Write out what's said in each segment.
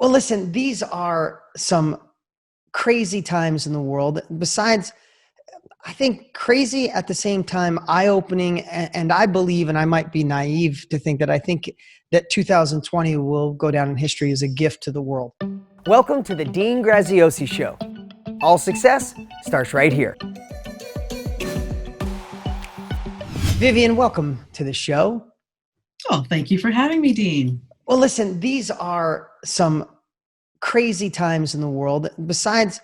Well, listen, these are some crazy times in the world. Besides, I think crazy at the same time, eye-opening, and I believe, and I might be naive to think that I think that 2020 will go down in history as a gift to the world. Welcome to the Dean Graziosi Show. All success starts right here. Vivian, welcome to the show. Oh, thank you for having me, Dean. Well, listen, these are some crazy times in the world. Besides,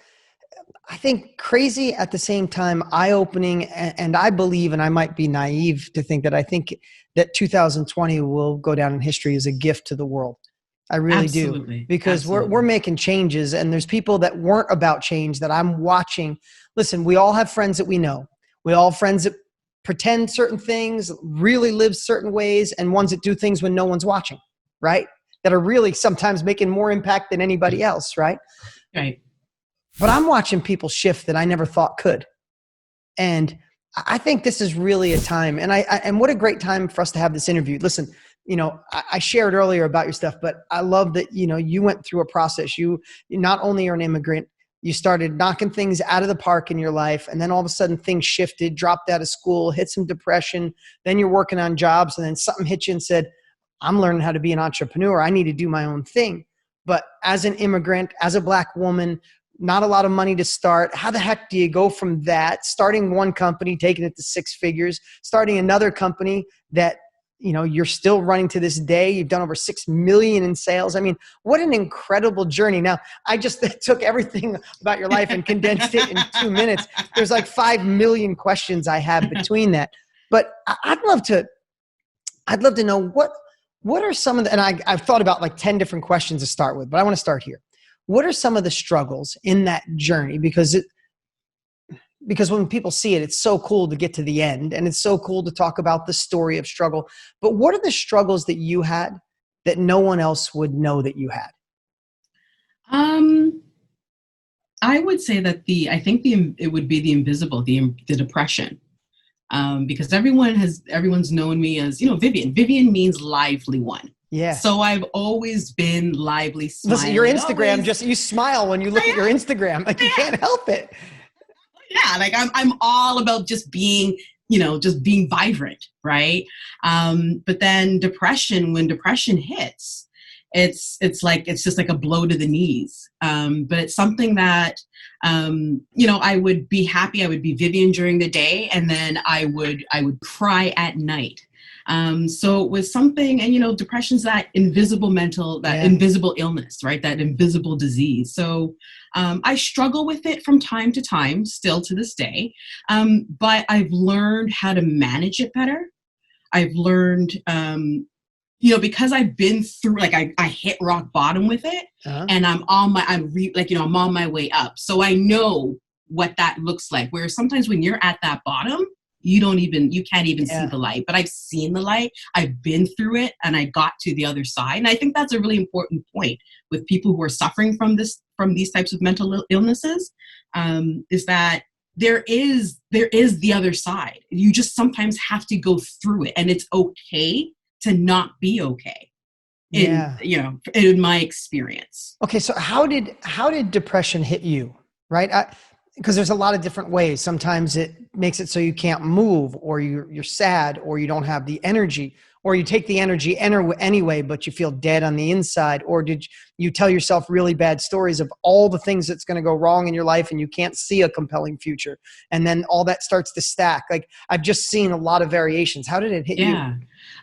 I think crazy at the same time, eye-opening, and I believe, and I might be naive to think that I think that 2020 will go down in history as a gift to the world. I really do. Because we're making changes, and there's people that weren't about change that I'm watching. Listen, we all have friends that we know. We all have friends that pretend certain things, really live certain ways, and ones that do things when no one's watching, right? That are really sometimes making more impact than anybody else, right? Right. But I'm watching people shift that I never thought could. And I think this is really a time, and what a great time for us to have this interview. Listen, I shared earlier about your stuff, but I love that, you went through a process. You not only are an immigrant, you started knocking things out of the park in your life, and then all of a sudden things shifted, dropped out of school, hit some depression, then you're working on jobs, and then something hit you and said, I'm learning how to be an entrepreneur. I need to do my own thing. But as an immigrant, as a Black woman, not a lot of money to start. How the heck do you go from that, starting one company, taking it to six figures, starting another company that, you're still running to this day. You've done over 6 million in sales. I mean, what an incredible journey. Now, I just took everything about your life and condensed it in 2 minutes. There's like 5 million questions I have between that. But I'd love to know what are some of the, and I've thought about like 10 different questions to start with, but I want to start here. What are some of the struggles in that journey? Because when people see it, it's so cool to get to the end, and it's so cool to talk about the story of struggle. But what are the struggles that you had that no one else would know that you had? I would say that it would be the invisible, the depression. Because everyone's known me as, Vivian. Vivian means lively one. Yeah. So I've always been lively, smiling. Listen, your Instagram, you smile when you look at your Instagram. Like you can't help it. Yeah, like I'm all about just being, just being vibrant, right? But then when depression hits, it's just like a blow to the knees. But it's something that, I would be happy. I would be Vivian during the day, and then I would cry at night. So it was something, and depression's that invisible invisible illness, right? That invisible disease. So I struggle with it from time to time, still to this day. But I've learned how to manage it better. I've learned, because I've been through, like I hit rock bottom with it, and I'm on my way up. So I know what that looks like. Whereas sometimes when you're at that bottom, you can't even see the light. But I've seen the light, I've been through it, and I got to the other side. And I think that's a really important point with people who are suffering from these types of mental illnesses, is that there is the other side. You just sometimes have to go through it, and it's okay to not be okay. In my experience. Okay, so how did depression hit you, right? Because there's a lot of different ways. Sometimes it makes it so you can't move, or you're sad, or you don't have the energy, or you take the energy anyway, but you feel dead on the inside. Or did you tell yourself really bad stories of all the things that's going to go wrong in your life, and you can't see a compelling future? And then all that starts to stack. Like, I've just seen a lot of variations. How did it hit you?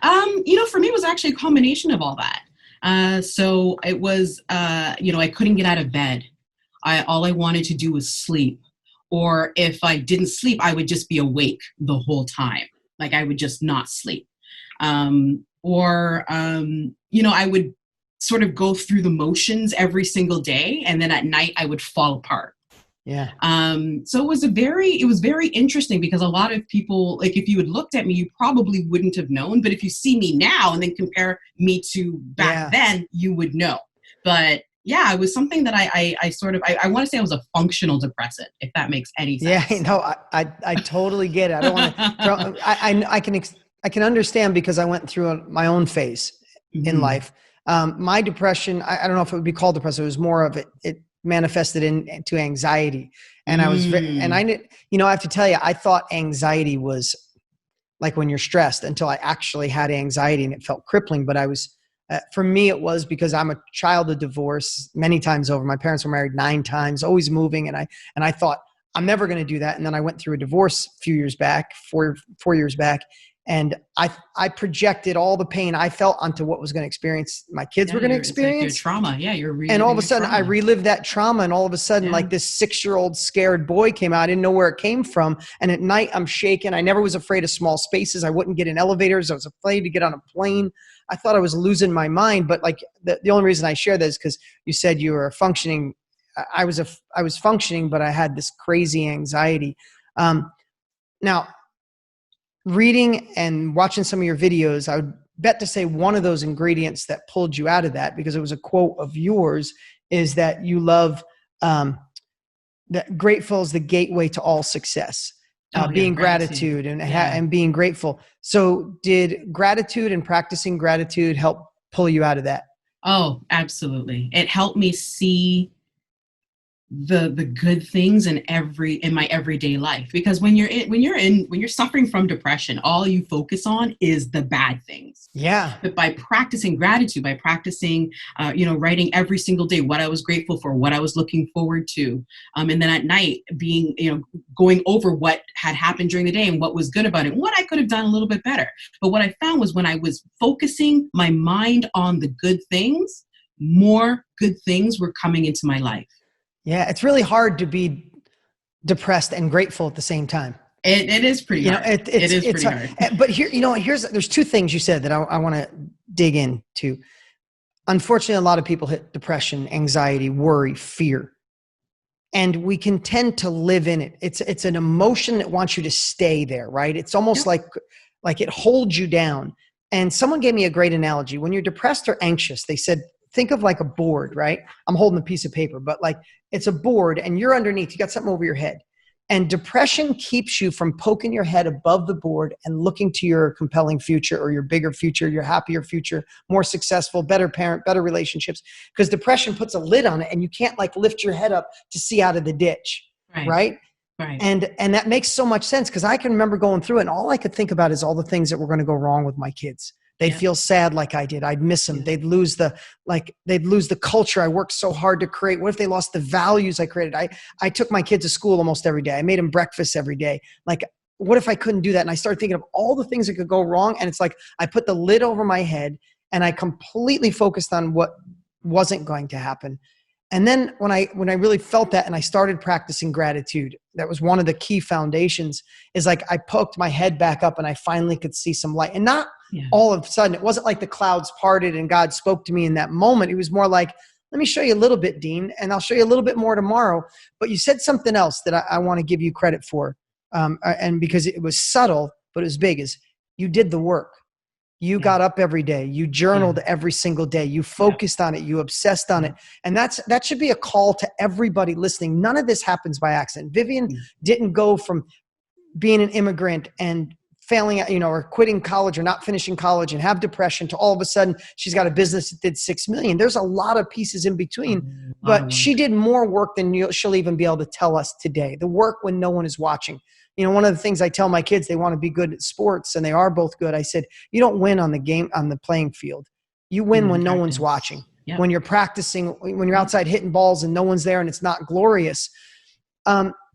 For me, it was actually a combination of all that. So it was, I couldn't get out of bed. All I wanted to do was sleep. Or if I didn't sleep, I would just be awake the whole time. Like I would just not sleep. I would sort of go through the motions every single day. And then at night I would fall apart. Yeah. So it was very interesting, because a lot of people, like if you had looked at me, you probably wouldn't have known. But if you see me now and then compare me to back then, you would know. But yeah, it was something that I want to say I was a functional depressant, if that makes any sense. Yeah, no, I totally get it. I don't want to. I can understand, because I went through my own phase in life. My depression, I don't know if it would be called depression. It was more of it manifested into anxiety. And I was, and I didn't, I have to tell you, I thought anxiety was like when you're stressed until I actually had anxiety and it felt crippling. But I was, for me, it was because I'm a child of divorce many times over. My parents were married 9 times, always moving. And I thought I'm never going to do that. And then I went through a divorce a few years back, four years back. And I projected all the pain I felt onto what was going to experience my kids were going to experience. It's like your trauma. Yeah, you're reliving. And all of a sudden trauma. I relived that trauma. And all of a sudden, like this 6-year-old scared boy came out. I didn't know where it came from. And at night I'm shaking. I never was afraid of small spaces. I wouldn't get in elevators. I was afraid to get on a plane. I thought I was losing my mind. But like the only reason I share that is because you said you were functioning. I was functioning, but I had this crazy anxiety. Now, reading and watching some of your videos, I would bet to say one of those ingredients that pulled you out of that, because it was a quote of yours, is that you love that grateful is the gateway to all success. Being gratitude and being grateful. So did gratitude and practicing gratitude help pull you out of that? Oh, absolutely. It helped me see the good things in my everyday life, because when you're suffering from depression, all you focus on is the bad things. Yeah. But by practicing gratitude, by practicing writing every single day what I was grateful for, what I was looking forward to, and then at night being going over what had happened during the day and what was good about it, what I could have done a little bit better. But what I found was when I was focusing my mind on the good things, more good things were coming into my life. Yeah, it's really hard to be depressed and grateful at the same time. It is pretty hard. It is pretty hard. But here, there's 2 things you said that I want to dig into. Unfortunately, a lot of people hit depression, anxiety, worry, fear, and we can tend to live in it. It's an emotion that wants you to stay there, right? It's almost like it holds you down. And someone gave me a great analogy. When you're depressed or anxious, they said, think of like a board, right? I'm holding a piece of paper, but like it's a board and you're underneath, you got something over your head. And depression keeps you from poking your head above the board and looking to your compelling future or your bigger future, your happier future, more successful, better parent, better relationships. Because depression puts a lid on it and you can't like lift your head up to see out of the ditch, right? And that makes so much sense, because I can remember going through it and all I could think about is all the things that were going to go wrong with my kids. They'd feel sad like I did. I'd miss them. Yeah. They'd lose the culture I worked so hard to create. What if they lost the values I created? I took my kids to school almost every day. I made them breakfast every day. Like, what if I couldn't do that? And I started thinking of all the things that could go wrong. And it's like, I put the lid over my head and I completely focused on what wasn't going to happen. And then when I really felt that and I started practicing gratitude, that was one of the key foundations, is like I poked my head back up and I finally could see some light. And not all of a sudden, it wasn't like the clouds parted and God spoke to me in that moment. It was more like, let me show you a little bit, Dean, and I'll show you a little bit more tomorrow. But you said something else that I want to give you credit for. And because it was subtle, but it was big, is you did the work. You got up every day. You journaled every single day. You focused on it. You obsessed on it. And that should be a call to everybody listening. None of this happens by accident. Vivian didn't go from being an immigrant and failing, or quitting college or not finishing college and have depression to all of a sudden she's got a business that did 6 million. There's a lot of pieces in between, but she did more work than she'll even be able to tell us today. The work when no one is watching. One of the things I tell my kids, they want to be good at sports and they are both good. I said, you don't win on the playing field. You win when no one's watching. Yep. When you're practicing, when you're outside hitting balls and no one's there and it's not glorious.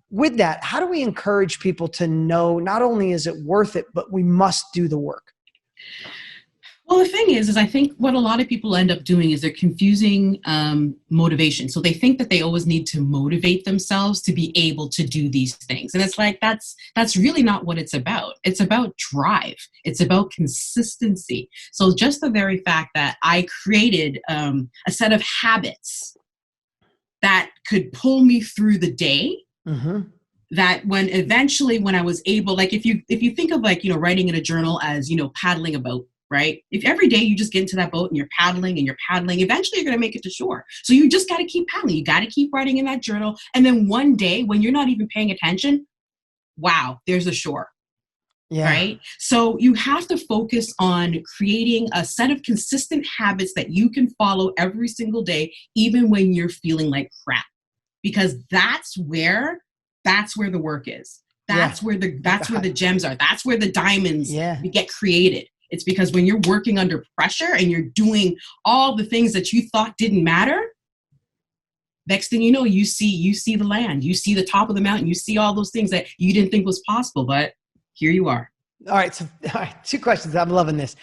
With that, how do we encourage people to know not only is it worth it, but we must do the work? Well, the thing is I think what a lot of people end up doing is they're confusing motivation. So they think that they always need to motivate themselves to be able to do these things. And it's like, that's really not what it's about. It's about drive. It's about consistency. So just the very fact that I created a set of habits that could pull me through the day, that when I was able, like if you think of like, writing in a journal as, paddling a boat, right? If every day you just get into that boat and you're paddling, eventually you're going to make it to shore. So you just got to keep paddling. You got to keep writing in that journal. And then one day when you're not even paying attention, wow, there's a shore. Yeah. Right? So you have to focus on creating a set of consistent habits that you can follow every single day, even when you're feeling like crap, because that's where the work is. That's where the gems are. That's where the diamonds get created. It's because when you're working under pressure and you're doing all the things that you thought didn't matter, next thing you know, you see the land, you see the top of the mountain, you see all those things that you didn't think was possible, but here you are. All right. So, two questions. I'm loving this.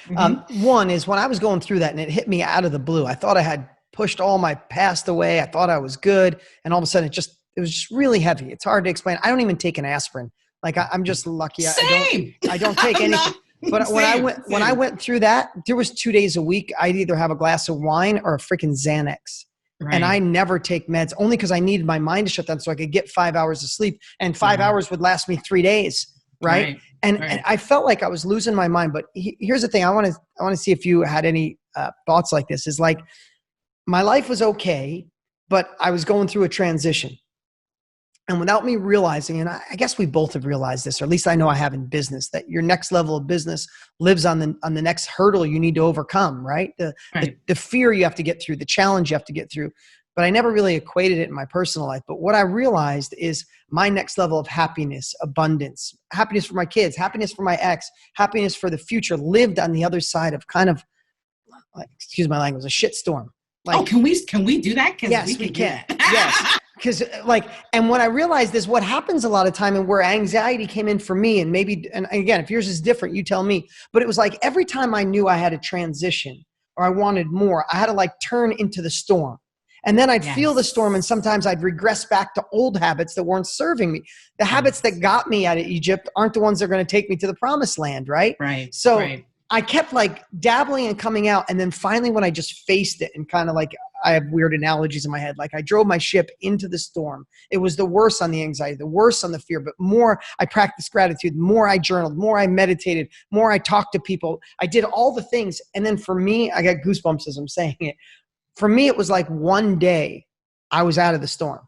One is, when I was going through that and it hit me out of the blue, I thought I had pushed all my past away. I thought I was good. And all of a sudden it was just really heavy. It's hard to explain. I don't even take an aspirin. Like, I'm just lucky. Same. I don't take anything. But when I went through that, there was 2 days a week, I'd either have a glass of wine or a freaking Xanax. Right. And I never take meds, only because I needed my mind to shut down so I could get 5 hours of sleep. And 5 hours would last me 3 days. Right. And I felt like I was losing my mind. But here's the thing. I want to see if you had any thoughts like this. Is like, my life was okay, but I was going through a transition. And without me realizing, and I guess we both have realized this, or at least I know I have in business, that your next level of business lives on the next hurdle you need to overcome, right? The fear you have to get through, the challenge you have to get through. But I never really equated it in my personal life. But what I realized is my next level of happiness, abundance, happiness for my kids, happiness for my ex, happiness for the future lived on the other side of kind of, like, excuse my language, a shitstorm. Like, can we do that? Yes, we can. Yes. Because and what I realized is what happens a lot of time, and where anxiety came in for me, and again, if yours is different, you tell me, but it was like every time I knew I had a transition or I wanted more, I had to like turn into the storm. And then I'd feel the storm, and sometimes I'd regress back to old habits that weren't serving me. The habits that got me out of Egypt aren't the ones that are going to take me to the promised land, right? Right. So I kept like dabbling and coming out. And then finally, when I just faced it, and kind of like, I have weird analogies in my head. Like, I drove my ship into the storm. It was the worst on the anxiety, the worst on the fear, but more I practiced gratitude, more I journaled, more I meditated, more I talked to people. I did all the things. And then for me, I got goosebumps as I'm saying it. For me, it was like one day I was out of the storm.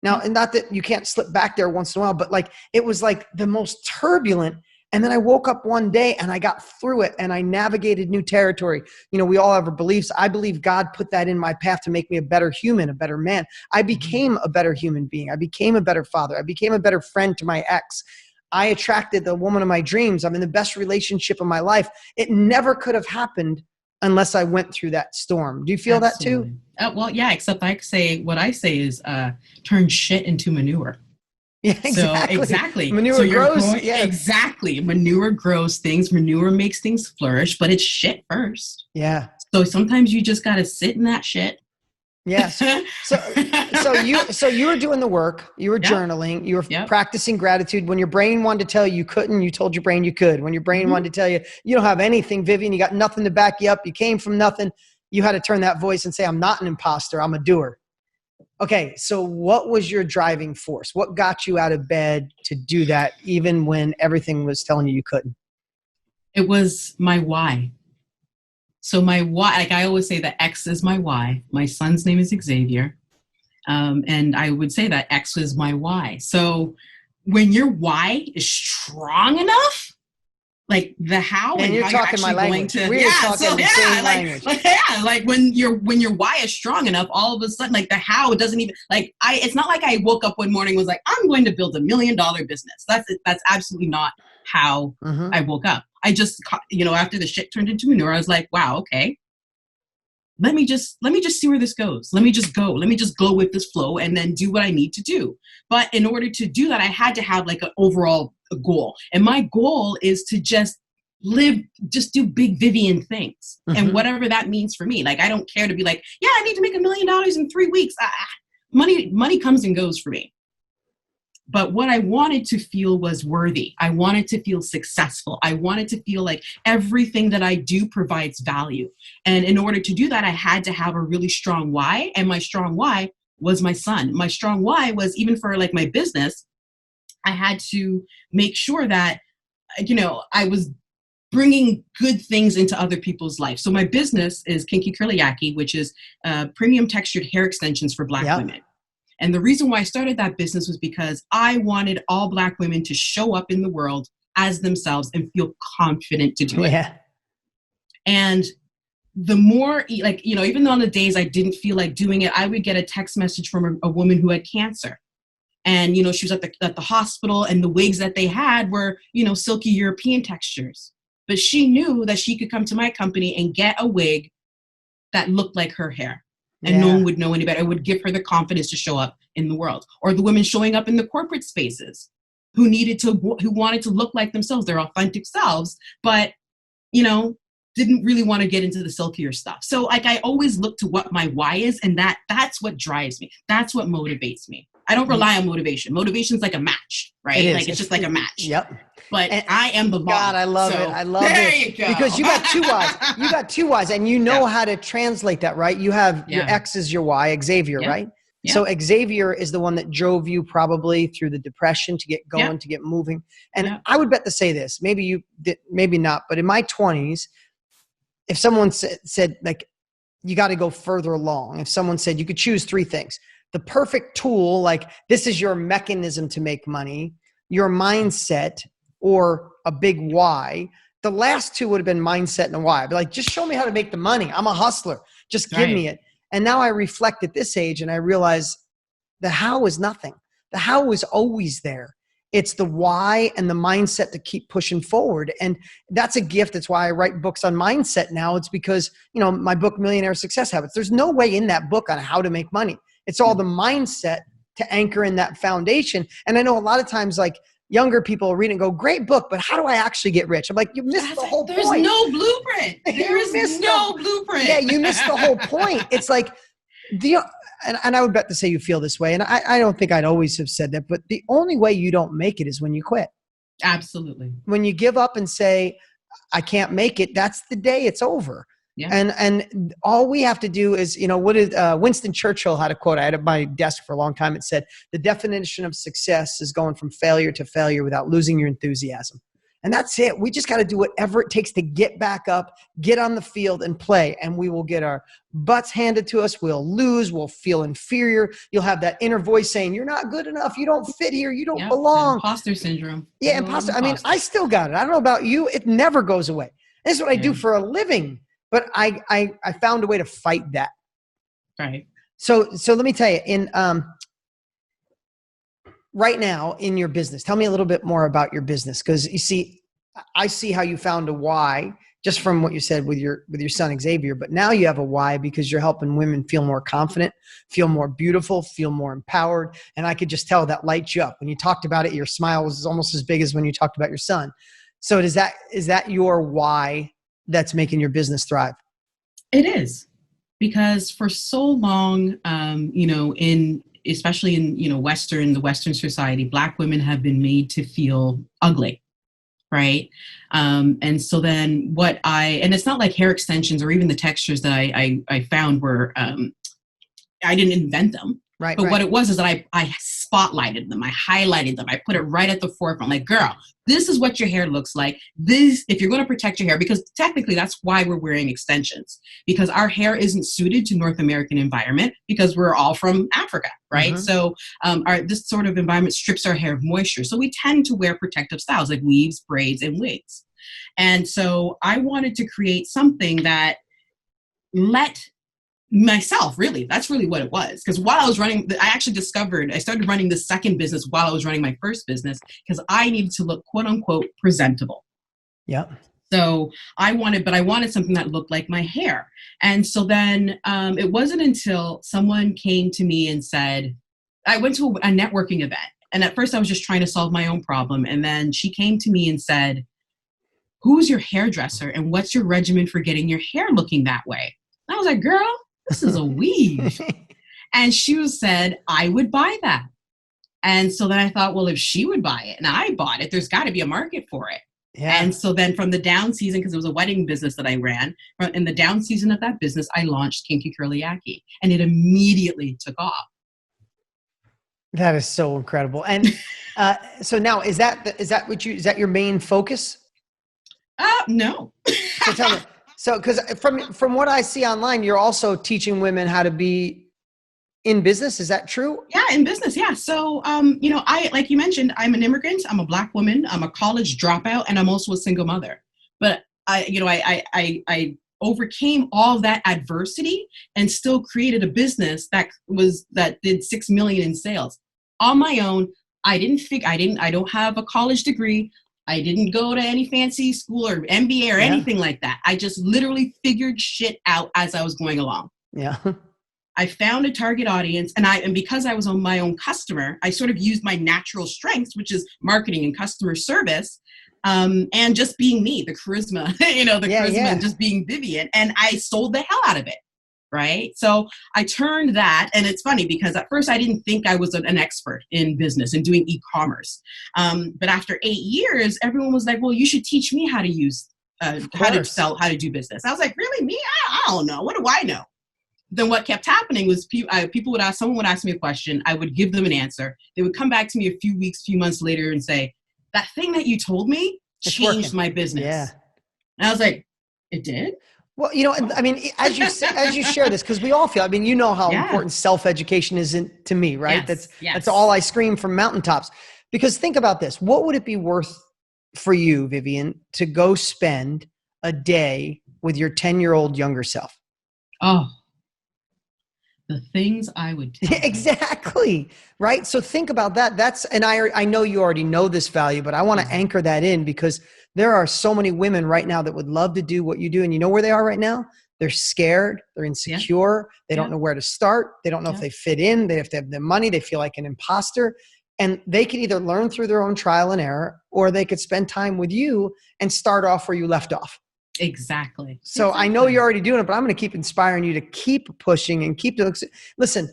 Now, and not that you can't slip back there once in a while, but like, it was like the most turbulent. And then I woke up one day and I got through it and I navigated new territory. You know, we all have our beliefs. I believe God put that in my path to make me a better human, a better man. I became a better human being. I became a better father. I became a better friend to my ex. I attracted the woman of my dreams. I'm in the best relationship of my life. It never could have happened unless I went through that storm. Do you feel that too? Well, yeah, except what I say is turn shit into manure. Yeah, exactly. So, exactly. Manure grows. Exactly. Manure grows things. Manure makes things flourish, but it's shit first. Yeah. So sometimes you just got to sit in that shit. Yes. So you were doing the work, you were journaling, you were practicing gratitude. When your brain wanted to tell you couldn't, you told your brain you could. When your brain wanted to tell you, you don't have anything, Vivian, you got nothing to back you up, you came from nothing, you had to turn that voice and say, I'm not an imposter, I'm a doer. Okay. So what was your driving force? What got you out of bed to do that, even when everything was telling you couldn't? It was my why. So my why, like I always say that X is my why. My son's name is Xavier. And I would say that X is my why. So when your why is strong enough, like the how, and you're how talking you're my language. We're talking the same language. Like when your why is strong enough, all of a sudden, like the how doesn't even it's not like I woke up one morning and was like, I'm going to build $1 million business. That's absolutely not how I woke up. I just, after the shit turned into manure, I was like, wow, okay. Let me just see where this goes. Let me just go with this flow and then do what I need to do. But in order to do that, I had to have like an overall goal. And my goal is to just do big Vivian things. And whatever that means for me. Like, I don't care to be like, yeah, I need to make $1 million in 3 weeks. Money comes and goes for me. But what I wanted to feel was worthy. I wanted to feel successful. I wanted to feel like everything that I do provides value. And in order to do that, I had to have a really strong why. And my strong why was my son. My strong why was, even for like my business, I had to make sure that, I was bringing good things into other people's life. So my business is Kinky Curly Yaki, which is premium textured hair extensions for Black women. And the reason why I started that business was because I wanted all Black women to show up in the world as themselves and feel confident to do it. Yeah. And the more, like, you know, even though on the days I didn't feel like doing it, I would get a text message from a woman who had cancer. And, you know, she was at the hospital, and the wigs that they had were, you know, silky European textures. But she knew that she could come to my company and get a wig that looked like her hair. And no one would know any better. It would give her the confidence to show up in the world. Or the women showing up in the corporate spaces who wanted to look like themselves, their authentic selves, but, you know, didn't really want to get into the silkier stuff. So like, I always look to what my why is, and that's what drives me. That's what motivates me. I don't rely on motivation. Motivation's like a match, right? It's just like a match. Yep. But and I am the God, I love it. I love it. There you go. Because you got two whys. You got two whys, and you know how to translate that, right? You have your X is your Y, Xavier, right? Yeah. So Xavier is the one that drove you probably through the depression to get going, to get moving. And I would bet to say this, maybe you did, maybe not, but in my 20s, if someone said like, you got to go further along. If someone said you could choose three things, the perfect tool, like this is your mechanism to make money, your mindset, or a big why. The last two would have been mindset and a why. I'd be like, just show me how to make the money. I'm a hustler. Just give me it. And now I reflect at this age and I realize the how is nothing. The how is always there. It's the why and the mindset to keep pushing forward. And that's a gift. That's why I write books on mindset now. It's because, you know, my book, Millionaire Success Habits, there's no way in that book on how to make money. It's all the mindset to anchor in that foundation. And I know a lot of times, like, younger people read and go, great book, but how do I actually get rich? I'm like, you missed the whole point. There's no blueprint. There is no blueprint. Yeah, you missed the whole point. It's like, and I would bet to say you feel this way. And I don't think I'd always have said that, but the only way you don't make it is when you quit. Absolutely. When you give up and say, I can't make it, that's the day it's over. Yeah. And all we have to do is, you know, what did Winston Churchill had a quote. I had it at my desk for a long time. It said, the definition of success is going from failure to failure without losing your enthusiasm. And that's it. We just got to do whatever it takes to get back up, get on the field and play. And we will get our butts handed to us. We'll lose. We'll feel inferior. You'll have that inner voice saying, you're not good enough. You don't fit here. You don't belong. Imposter syndrome. Yeah, imposter. I mean, I still got it. I don't know about you. It never goes away. This is what I do for a living. But I found a way to fight that. Right. So let me tell you, in right now in your business, tell me a little bit more about your business. Because you see, I see how you found a why just from what you said with your son Xavier. But now you have a why because you're helping women feel more confident, feel more beautiful, feel more empowered. And I could just tell that lights you up. When you talked about it, your smile was almost as big as when you talked about your son. So is that your why that's making your business thrive? It is, because for so long, you know, especially in, you know, the Western society, Black women have been made to feel ugly. Right. And so then and it's not like hair extensions or even the textures that I found were, I didn't invent them. Right. But what it was is that I spotlighted them. I highlighted them. I put it right at the forefront. Like, girl, this is what your hair looks like. If you're going to protect your hair, because technically that's why we're wearing extensions, because our hair isn't suited to North American environment because we're all from Africa. Right. Mm-hmm. So this sort of environment strips our hair of moisture. So we tend to wear protective styles like weaves, braids, and wigs. And so I wanted to create something that that's really what it was. Because while I was running, I started running the second business while I was running my first business because I needed to look, quote unquote, presentable. Yeah. So I wanted something that looked like my hair. And so then it wasn't until someone came to me and said, I went to a networking event. And at first I was just trying to solve my own problem. And then she came to me and said, who's your hairdresser and what's your regimen for getting your hair looking that way? And I was like, girl, this is a weave. And she said, I would buy that. And so then I thought, well, if she would buy it and I bought it, there's got to be a market for it. Yeah. And so then from the down season, because it was a wedding business that I ran, in the down season of that business, I launched Kinky Curly Yaki, and it immediately took off. That is so incredible. And so now is that your main focus? No. So tell me. So, because from what I see online, you're also teaching women how to be in business. Is that true? Yeah, in business. Yeah. So, I, like you mentioned, I'm an immigrant. I'm a Black woman. I'm a college dropout, and I'm also a single mother. But I overcame all that adversity and still created a business that did 6 million in sales on my own. I don't have a college degree. I didn't go to any fancy school or MBA or anything like that. I just literally figured shit out as I was going along. Yeah. I found a target audience, and because I was on my own customer, I sort of used my natural strengths, which is marketing and customer service, and just being me, the charisma, and just being Vivian, and I sold the hell out of it, right? So I turned that, and it's funny because at first I didn't think I was an expert in business and doing e-commerce, but after 8 years, everyone was like, "Well, you should teach me how to use, how to sell, how to do business." I was like, "Really, me? I don't know. What do I know?" Then what kept happening was someone would ask me a question. I would give them an answer. They would come back to me a few months later and say, "That thing that you told me changed my business." Yeah. And I was like, "It did?" Well, I mean, as you share this, because we all feel, I mean, you know how important self-education is to me, right? That's all I scream from mountaintops. Because think about this. What would it be worth for you, Vivian, to go spend a day with your 10-year-old younger self? Oh, the things I would tell Exactly. Right. So think about that. And I know you already know this value, but I want to anchor that in because there are so many women right now that would love to do what you do. And you know where they are right now? They're scared. They're insecure. They don't know where to start. They don't know if they fit in. They have to have the money. They feel like an imposter. And they could either learn through their own trial and error, or they could spend time with you and start off where you left off. Exactly. So I know you're already doing it, but I'm going to keep inspiring you to keep pushing and keep doing. Listen,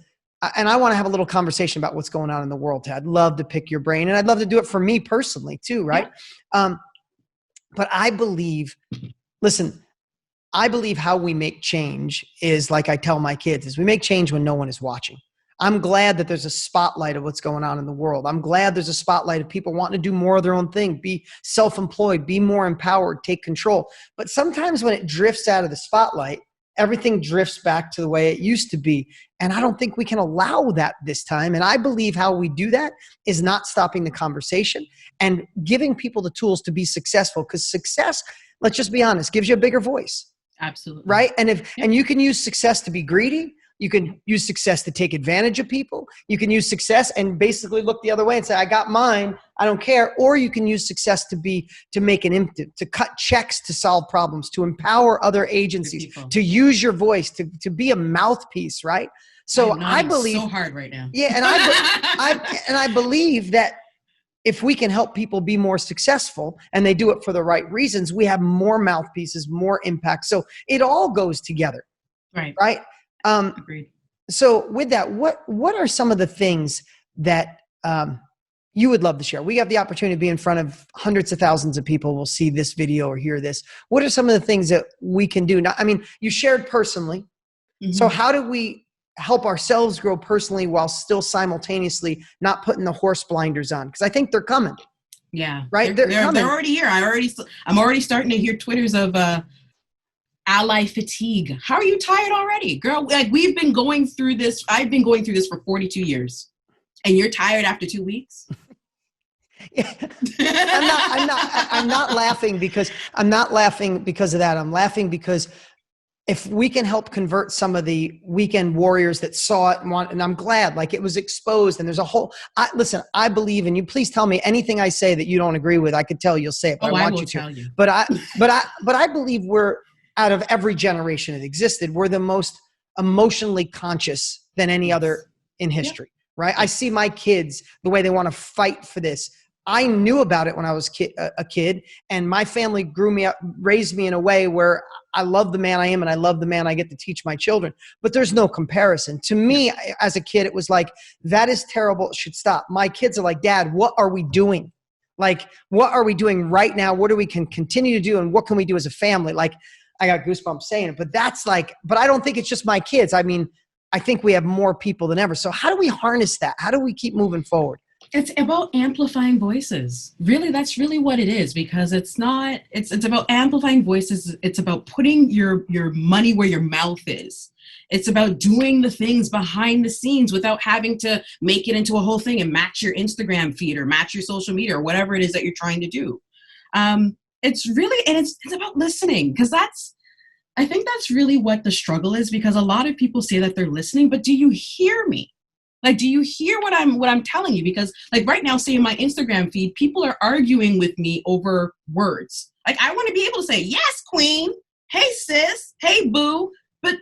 and I want to have a little conversation about what's going on in the world. I'd love to pick your brain, and I'd love to do it for me personally too, right? Yeah. But I believe how we make change is like I tell my kids, is we make change when no one is watching. I'm glad that there's a spotlight of what's going on in the world. I'm glad there's a spotlight of people wanting to do more of their own thing, be self-employed, be more empowered, take control. But sometimes when it drifts out of the spotlight, everything drifts back to the way it used to be. And I don't think we can allow that this time. And I believe how we do that is not stopping the conversation and giving people the tools to be successful. Because success, let's just be honest, gives you a bigger voice. Absolutely. Right? And you can use success to be greedy. You can use success to take advantage of people. You can use success and basically look the other way and say, I got mine, I don't care. Or you can use success to make an impact, to cut checks, to solve problems, to empower other agencies, to use your voice, to be a mouthpiece, right? So I believe so hard right now. Yeah, and I believe that if we can help people be more successful and they do it for the right reasons, we have more mouthpieces, more impact. So it all goes together. Right. Right. Agreed. So with that, what are some of the things that you would love to share? We have the opportunity to be in front of hundreds of thousands of people will see this video or hear this. What are some of the things that we can do? Now, I mean, you shared personally. Mm-hmm. So how do we help ourselves grow personally while still simultaneously not putting the horse blinders on? Because I think they're coming. Yeah. Right. They're already here. I'm already starting to hear Twitters of ally fatigue. How are you tired already, girl? Like we've been going through this. I've been going through this for 42 years, and you're tired after 2 weeks. Yeah. I'm not laughing because of that. I'm laughing because if we can help convert some of the weekend warriors that saw it and I'm glad, like it was exposed and there's a whole, listen, I believe in you. Please tell me anything I say that you don't agree with. I could tell you'll say it, but I want you to. Tell you. But I believe we're, out of every generation that existed, we're the most emotionally conscious than any other in history, right? I see my kids, the way they want to fight for this. I knew about it when I was a kid, and my family grew me up, raised me in a way where I love the man I am and I love the man I get to teach my children. But there's no comparison. To me, as a kid, it was like, that is terrible. It should stop. My kids are like, Dad, what are we doing? Like, what are we doing right now? What we can continue to do, and what can we do as a family? Like, I got goosebumps saying it, but but I don't think it's just my kids. I mean, I think we have more people than ever. So how do we harness that? How do we keep moving forward? It's about amplifying voices. Really, that's really what it is, because it's about amplifying voices. It's about putting your money where your mouth is. It's about doing the things behind the scenes without having to make it into a whole thing and match your Instagram feed or match your social media or whatever it is that you're trying to do. It's really, and it's about listening, because I think that's really what the struggle is, because a lot of people say that they're listening, but do you hear me? Like, do you hear what I'm telling you? Because like right now, say in my Instagram feed, people are arguing with me over words. Like, I want to be able to say, yes, queen. Hey, sis. Hey, boo. But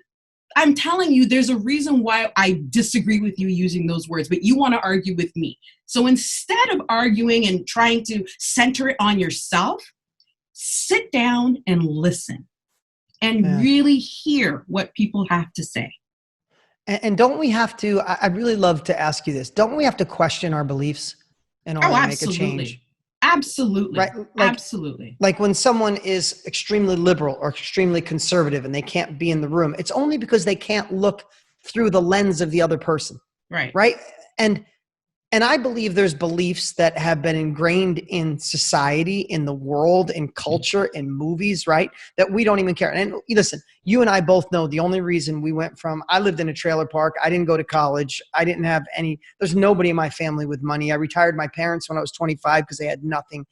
I'm telling you, there's a reason why I disagree with you using those words, but you want to argue with me. So instead of arguing and trying to center it on yourself, sit down and listen and really hear what people have to say. And don't we have to, I'd really love to ask you this, don't we have to question our beliefs in order to make a change? Absolutely. Right? Like, absolutely. Like when someone is extremely liberal or extremely conservative and they can't be in the room, it's only because they can't look through the lens of the other person. Right. Right. And I believe there's beliefs that have been ingrained in society, in the world, in culture, in movies, right? That we don't even care. And listen, you and I both know the only reason we went from, I lived in a trailer park. I didn't go to college. I didn't have there's nobody in my family with money. I retired my parents when I was 25 because they had nothing.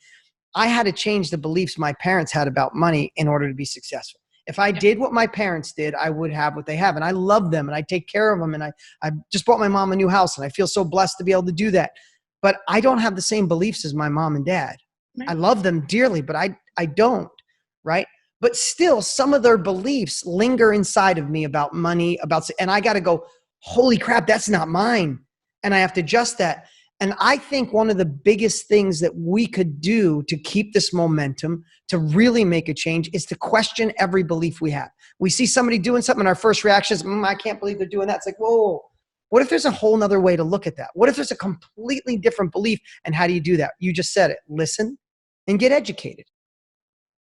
I had to change the beliefs my parents had about money in order to be successful. If I did what my parents did, I would have what they have. And I love them and I take care of them. And I just bought my mom a new house and I feel so blessed to be able to do that. But I don't have the same beliefs as my mom and dad. Right. I love them dearly, but I don't, right? But still, some of their beliefs linger inside of me about money, and I got to go, holy crap, that's not mine. And I have to adjust that. And I think one of the biggest things that we could do to keep this momentum, to really make a change, is to question every belief we have. We see somebody doing something and our first reaction is, I can't believe they're doing that. It's like, whoa, what if there's a whole nother way to look at that? What if there's a completely different belief? And how do you do that? You just said it, listen and get educated.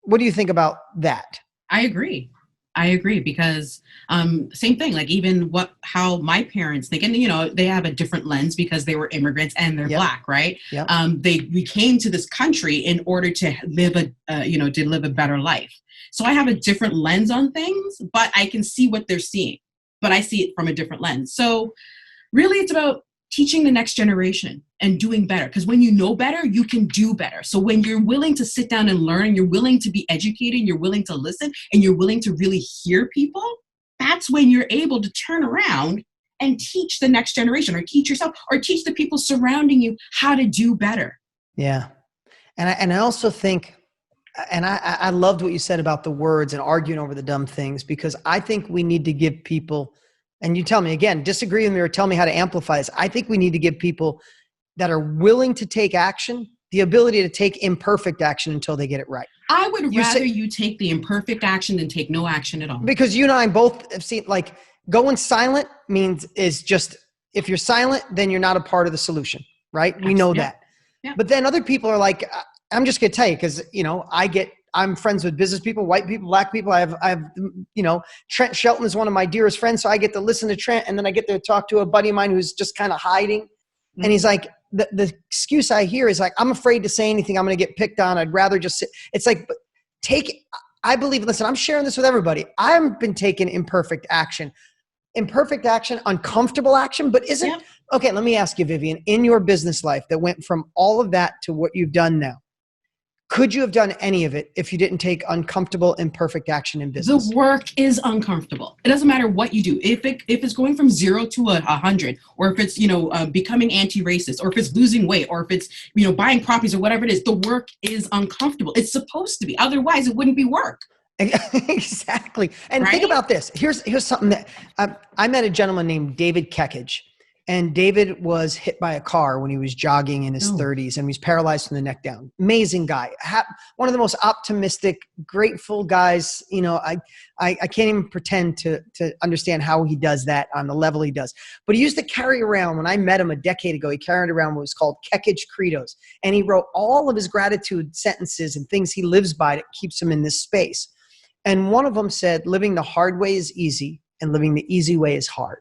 What do you think about that? I agree because same thing, like even how my parents think, and they have a different lens because they were immigrants and they're Black, right? Yep. We came to this country in order to live a better life. So I have a different lens on things, but I can see what they're seeing, but I see it from a different lens. So really it's about teaching the next generation and doing better. Because when you know better, you can do better. So when you're willing to sit down and learn, and you're willing to be educated, you're willing to listen, and you're willing to really hear people, that's when you're able to turn around and teach the next generation, or teach yourself, or teach the people surrounding you how to do better. Yeah. And I also think, and I loved what you said about the words and arguing over the dumb things, because I think we need to give people, and you tell me again, disagree with me or tell me how to amplify this. I think we need to give people that are willing to take action the ability to take imperfect action until they get it right. I would rather you take the imperfect action than take no action at all. Because you and I both have seen, like, going silent is just, if you're silent, then you're not a part of the solution, right? We know that. Yeah. But then other people are like, I'm just going to tell you, because, I'm friends with business people, white people, Black people. I have, Trent Shelton is one of my dearest friends. So I get to listen to Trent, and then I get to talk to a buddy of mine who's just kind of hiding. Mm-hmm. And he's like, the excuse I hear is like, I'm afraid to say anything. I'm going to get picked on. I'd rather just sit. It's like, I believe, listen, I'm sharing this with everybody. I've been taking imperfect action, uncomfortable action, but okay, let me ask you, Vivian, in your business life that went from all of that to what you've done now, could you have done any of it if you didn't take uncomfortable, imperfect action in business? The work is uncomfortable. It doesn't matter what you do. If it's going from 0 to 100, or if it's, becoming anti-racist, or if it's losing weight, or if it's, buying properties or whatever it is, the work is uncomfortable. It's supposed to be. Otherwise, it wouldn't be work. Exactly. And think about this. Here's something that I met a gentleman named David Kekage. And David was hit by a car when he was jogging in his 30s, and he was paralyzed from the neck down. Amazing guy. One of the most optimistic, grateful guys. I can't even pretend to understand how he does that on the level he does. But he used to carry around, when I met him a decade ago, he carried around what was called Kekage Credos. And he wrote all of his gratitude sentences and things he lives by that keeps him in this space. And one of them said, living the hard way is easy, and living the easy way is hard.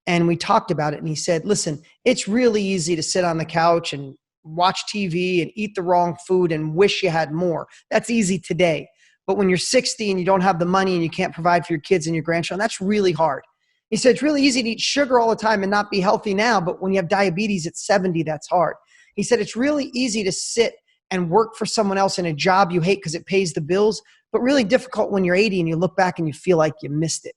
and we talked about it. And he said, listen, it's really easy to sit on the couch and watch TV and eat the wrong food and wish you had more. That's easy today. But when you're 60 and you don't have the money and you can't provide for your kids and your grandchildren, that's really hard. He said, it's really easy to eat sugar all the time and not be healthy now, but when you have diabetes at 70, that's hard. He said, it's really easy to sit and work for someone else in a job you hate because it pays the bills, but really difficult when you're 80 and you look back and you feel like you missed it.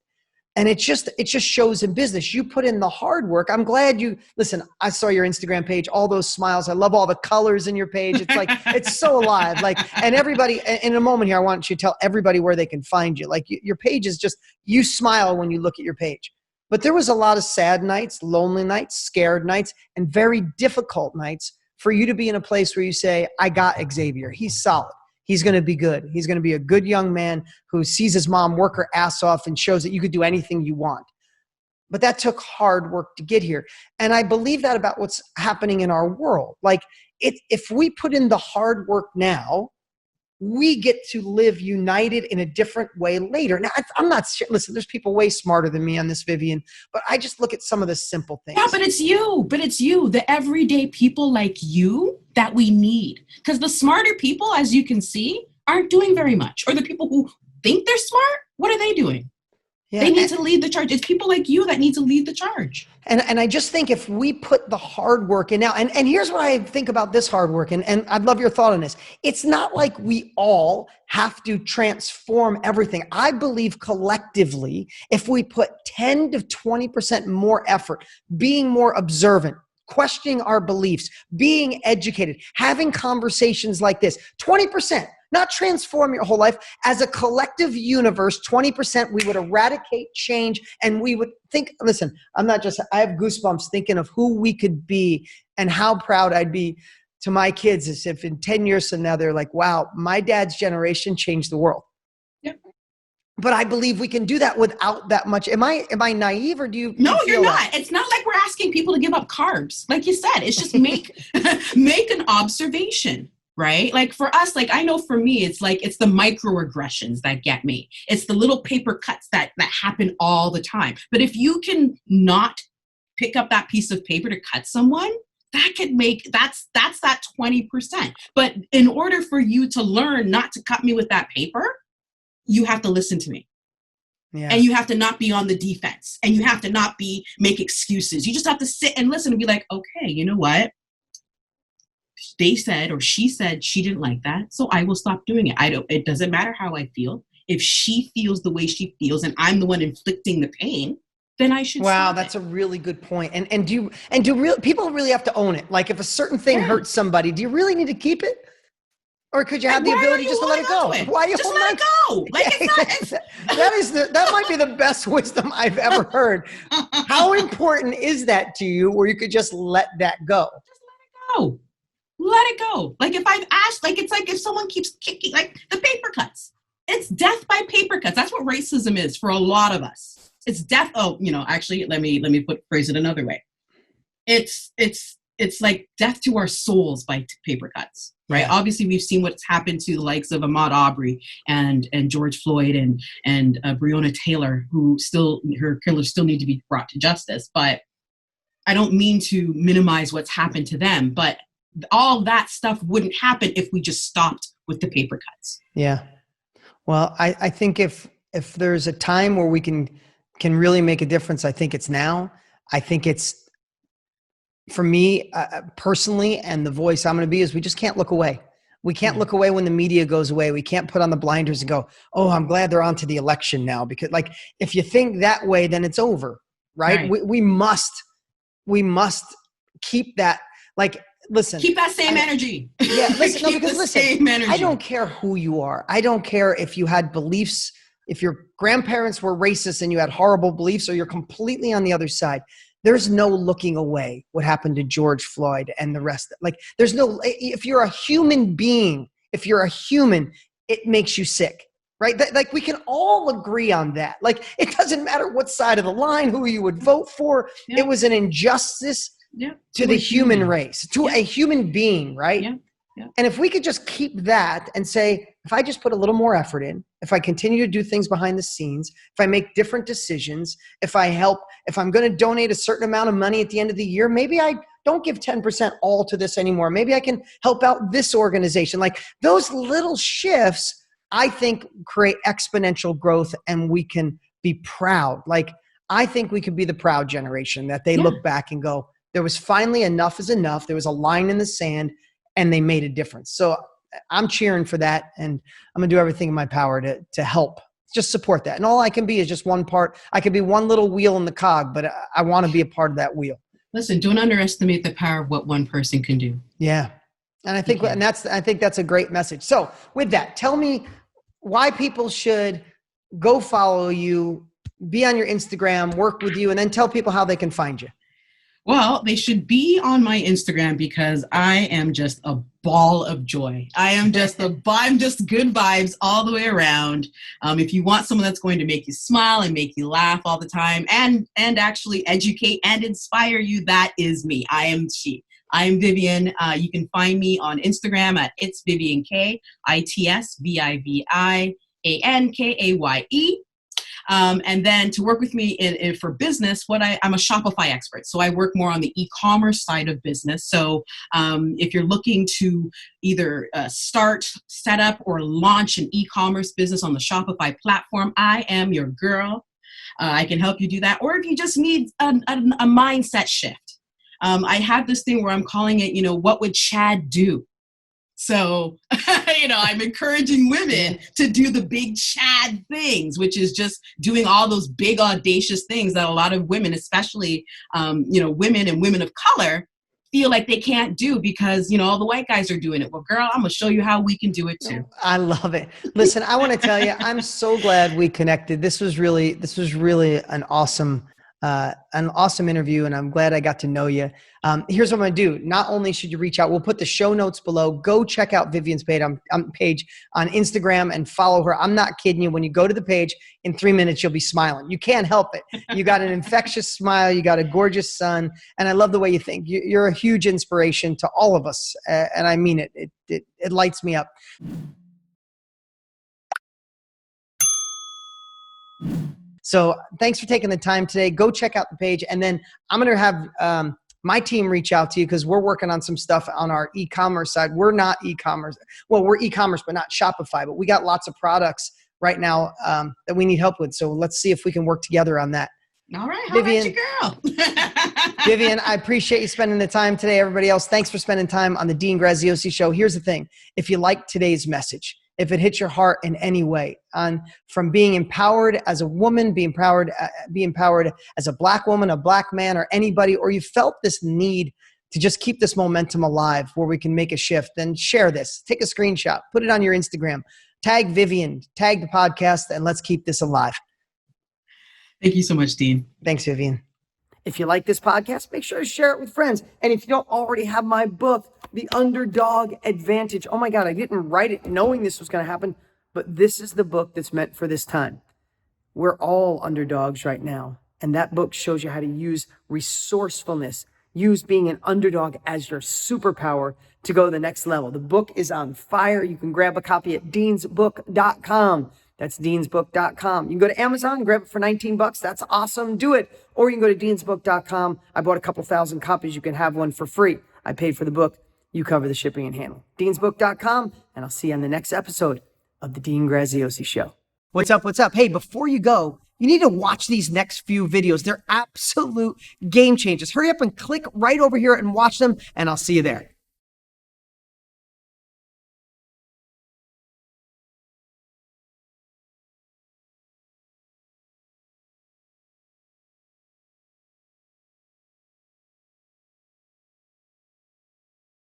And it just shows in business. You put in the hard work. I'm glad listen, I saw your Instagram page, all those smiles. I love all the colors in your page. It's like, it's so alive. Like, and everybody, in a moment here, I want you to tell everybody where they can find you. Like your page is just, you smile when you look at your page. But there was a lot of sad nights, lonely nights, scared nights, and very difficult nights for you to be in a place where you say, I got Xavier. He's solid. He's going to be good. He's going to be a good young man who sees his mom work her ass off and shows that you could do anything you want. But that took hard work to get here. And I believe that about what's happening in our world. Like, if we put in the hard work now, we get to live united in a different way later. Now, I'm not, listen, there's people way smarter than me on this, Vivian, but I just look at some of the simple things. Yeah, but it's you, the everyday people like you that we need. Because the smarter people, as you can see, aren't doing very much. Or the people who think they're smart, what are they doing? Yeah, they need to lead the charge. It's people like you that need to lead the charge. And I just think if we put the hard work in now, and here's what I think about this hard work, and I'd love your thought on this. It's not like we all have to transform everything. I believe collectively, if we put 10 to 20% more effort, being more observant, questioning our beliefs, being educated, having conversations like this, 20%. Not transform your whole life. As a collective universe, 20%, we would eradicate change and we would think, listen, I have goosebumps thinking of who we could be and how proud I'd be to my kids as if in 10 years from now, they're like, wow, my dad's generation changed the world. Yep. But I believe we can do that without that much. Am I naive or do you? No, you're not. It's not like we're asking people to give up carbs. Like you said, it's just make an observation. Right? Like for us, like I know for me, it's the microaggressions that get me. It's the little paper cuts that happen all the time. But if you can not pick up that piece of paper to cut someone, that could make, that's that 20%. But in order for you to learn not to cut me with that paper, you have to listen to me. Yeah. And you have to not be on the defense and you have to not make excuses. You just have to sit and listen and be like, okay, you know what? They said, or she said she didn't like that, so I will stop doing it. It doesn't matter how I feel. If she feels the way she feels and I'm the one inflicting the pain, then I should Wow, that's a really good point. And do people really have to own it? Like if a certain thing hurts somebody, do you really need to keep it? Or could you have the ability just to let it go? Why are you just let it go? Like that might be the best wisdom I've ever heard. How important is that to you where you could just let that go? Just let it go. Let it go. Like if I've asked, like it's like if someone keeps kicking, like the paper cuts. It's death by paper cuts. That's what racism is for a lot of us. It's death. Oh, actually, let me phrase it another way. It's like death to our souls by paper cuts, right? Yeah. Obviously, we've seen what's happened to the likes of Ahmaud Arbery and George Floyd and Breonna Taylor, who her killers still need to be brought to justice. But I don't mean to minimize what's happened to them, but all that stuff wouldn't happen if we just stopped with the paper cuts. Yeah. Well, I think if there's a time where we can really make a difference, I think it's now. I think it's, for me personally, and the voice I'm going to be is we just can't look away. We can't look away when the media goes away. We can't put on the blinders and go, oh, I'm glad they're on to the election now. Because like, if you think that way, then it's over, right? We must keep that, like, listen. Keep that same energy. Yeah, listen, listen, same energy. I don't care who you are. I don't care if you had beliefs, if your grandparents were racist and you had horrible beliefs, or you're completely on the other side. There's no looking away what happened to George Floyd and the rest. Like, there's no, if you're a human being, it makes you sick, right? Like, we can all agree on that. Like, it doesn't matter what side of the line, who you would vote for. Yeah. It was an injustice to the human race, to a human being, right? Yeah. Yeah. And if we could just keep that and say, if I just put a little more effort in, if I continue to do things behind the scenes, if I make different decisions, if I'm going to donate a certain amount of money at the end of the year, maybe I don't give 10% all to this anymore. Maybe I can help out this organization. Like those little shifts, I think create exponential growth, and we can be proud. Like I think we could be the proud generation that they look back and go, there was finally enough is enough. There was a line in the sand and they made a difference. So I'm cheering for that, and I'm gonna do everything in my power to help just support that. And all I can be is just one part. I could be one little wheel in the cog, but I want to be a part of that wheel. Listen, don't underestimate the power of what one person can do. Yeah. And I think, I think that's a great message. So with that, tell me why people should go follow you, be on your Instagram, work with you, and then tell people how they can find you. Well, they should be on my Instagram because I am just a ball of joy. I'm just good vibes all the way around. If you want someone that's going to make you smile and make you laugh all the time and actually educate and inspire you, that is me. I am she. I'm Vivian. You can find me on Instagram at It's Vivian Kaye, ITSVIVIANKAYE. And then to work with me for business, I'm a Shopify expert. So I work more on the e-commerce side of business. So if you're looking to either start, set up, or launch an e-commerce business on the Shopify platform, I am your girl. I can help you do that. Or if you just need a mindset shift. I have this thing where I'm calling it, what would Chad do? So, I'm encouraging women to do the big Chad things, which is just doing all those big audacious things that a lot of women, especially, women and women of color, feel like they can't do because, all the white guys are doing it. Well, girl, I'm going to show you how we can do it too. I love it. Listen, I want to tell you, I'm so glad we connected. This was really an awesome interview, and I'm glad I got to know you. Here's what I'm going to do. Not only should you reach out, we'll put the show notes below. Go check out Vivian's page on Instagram and follow her. I'm not kidding you. When you go to the page, in 3 minutes, you'll be smiling. You can't help it. You got an infectious smile. You got a gorgeous son. And I love the way you think. You're a huge inspiration to all of us. And I mean it. It lights me up. So thanks for taking the time today. Go check out the page. And then I'm going to have my team reach out to you because we're working on some stuff on our e-commerce side. We're not e-commerce. Well, we're e-commerce, but not Shopify. But we got lots of products right now that we need help with. So let's see if we can work together on that. All right. Vivian, how about you, girl? Vivian, I appreciate you spending the time today. Everybody else, thanks for spending time on the Dean Graziosi Show. Here's the thing. If you like today's message, if it hits your heart in any way, from being empowered as a woman, being empowered as a Black woman, a Black man, or anybody, or you felt this need to just keep this momentum alive where we can make a shift, then share this. Take a screenshot, put it on your Instagram, tag Vivian, tag the podcast, and let's keep this alive. Thank you so much, Dean. Thanks, Vivian. If you like this podcast, make sure to share it with friends. And if you don't already have my book, The Underdog Advantage. Oh my God, I didn't write it knowing this was going to happen, but this is the book that's meant for this time. We're all underdogs right now. And that book shows you how to use resourcefulness, use being an underdog as your superpower to go to the next level. The book is on fire. You can grab a copy at deansbook.com. That's deansbook.com. You can go to Amazon and grab it for $19. That's awesome. Do it. Or you can go to deansbook.com. I bought a couple thousand copies. You can have one for free. I paid for the book. You cover the shipping and handling. deansbook.com. And I'll see you on the next episode of the Dean Graziosi Show. What's up? What's up? Hey, before you go, you need to watch these next few videos. They're absolute game changers. Hurry up and click right over here and watch them, and I'll see you there.